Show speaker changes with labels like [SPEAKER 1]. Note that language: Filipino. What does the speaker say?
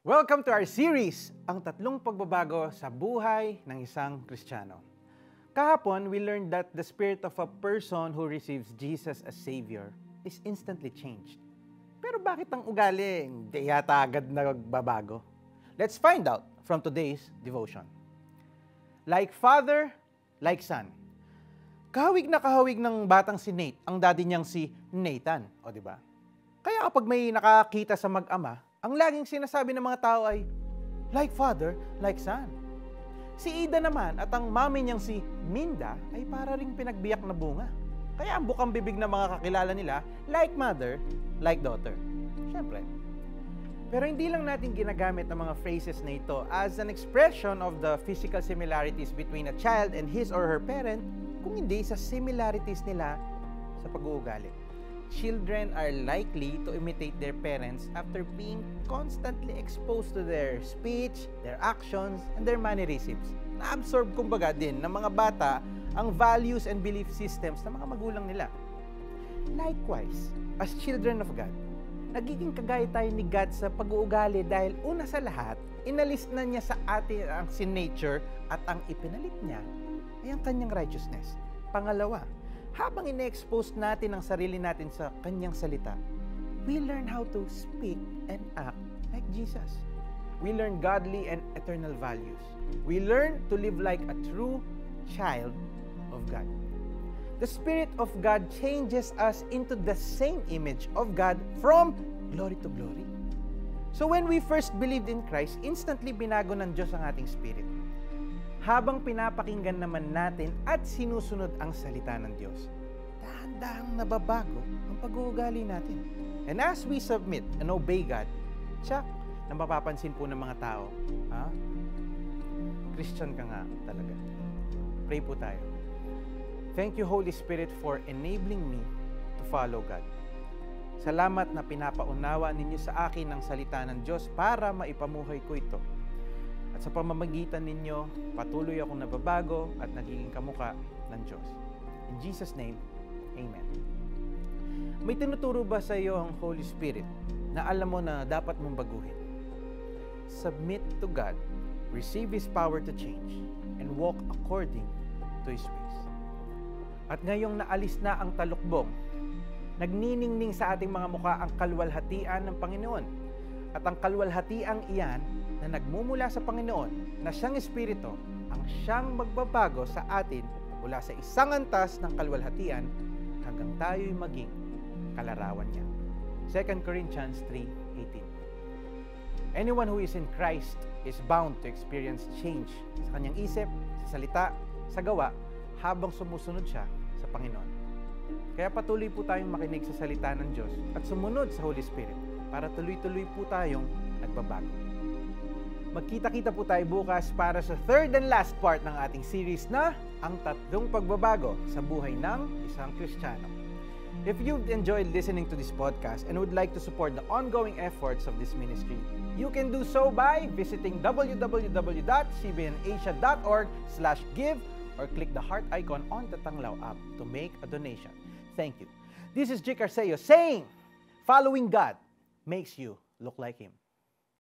[SPEAKER 1] Welcome to our series, ang tatlong pagbabago sa buhay ng isang Kristiyano. Kahapon, we learned that the spirit of a person who receives Jesus as Savior is instantly changed. Pero bakit ang ugali hindi yata agad nagbabago? Let's find out from today's devotion. Like father, like son. Kahawig na kahawig ng batang si Nate, ang daddy niyang si Nathan, o di ba? Kaya kapag may nakakita sa mag-ama, ang laging sinasabi ng mga tao ay, like father, like son. Si Ida naman at ang mami niyang si Minda ay para ring pinagbiyak na bunga. Kaya ang bukang bibig ng mga kakilala nila, like mother, like daughter. Siyempre. Pero hindi lang natin ginagamit ang mga phrases na ito as an expression of the physical similarities between a child and his or her parent, kung hindi sa similarities nila sa pag-uugali. Children are likely to imitate their parents after being constantly exposed to their speech, their actions, and their mannerisms. Na-absorb kumbaga din ng mga bata ang values and belief systems ng mga magulang nila. Likewise, as children of God, nagiging kagaya tayo ni God sa pag-uugali dahil una sa lahat, inalis na niya sa atin ang sin nature at ang ipinalit niya ay ang kanyang righteousness. Pangalawa, habang ine-expose natin ang sarili natin sa kanyang salita, we learn how to speak and act like Jesus. We learn godly and eternal values. We learn to live like a true child of God. The Spirit of God changes us into the same image of God from glory to glory. So when we first believed in Christ, instantly binago ng Diyos ang ating spirit. Habang pinapakinggan naman natin at sinusunod ang salita ng Diyos, dahan-dahang nababago ang pag-uugali natin. And as we submit and obey God, tsak, nang mapapansin po ng mga tao, Christian ka nga talaga. Pray po tayo. Thank you, Holy Spirit, for enabling me to follow God. Salamat na pinapaunawa ninyo sa akin ang salita ng Diyos para maipamuhay ko ito. At sa pamamagitan ninyo, patuloy akong nababago at nagiging kamukha ng Diyos. In Jesus' name, Amen. May tinuturo ba sa iyo ang Holy Spirit na alam mo na dapat mong baguhin? Submit to God, receive His power to change, and walk according to His ways. At ngayong naalis na ang talukbong, nagniningning sa ating mga mukha ang kalwalhatian ng Panginoon. At ang kalwalhatiang iyan na nagmumula sa Panginoon na siyang Espiritu ang siyang magbabago sa atin mula sa isang antas ng kalwalhatian hanggang tayo'y maging kalarawan niya. 2 Corinthians 3:18. Anyone who is in Christ is bound to experience change sa kanyang isip, sa salita, sa gawa habang sumusunod siya sa Panginoon. Kaya patuloy po tayong makinig sa salita ng Diyos at sumunod sa Holy Spirit para tuloy-tuloy po tayong nagbabago. Magkita-kita po tayo bukas para sa third and last part ng ating series na ang tatlong pagbabago sa buhay ng isang Kristiyano. If you've enjoyed listening to this podcast and would like to support the ongoing efforts of this ministry, you can do so by visiting www.cbnasia.org/give or click the heart icon on the Tanglaw app to make a donation. Thank you. This is Jake Arceo saying, following God makes you look like Him.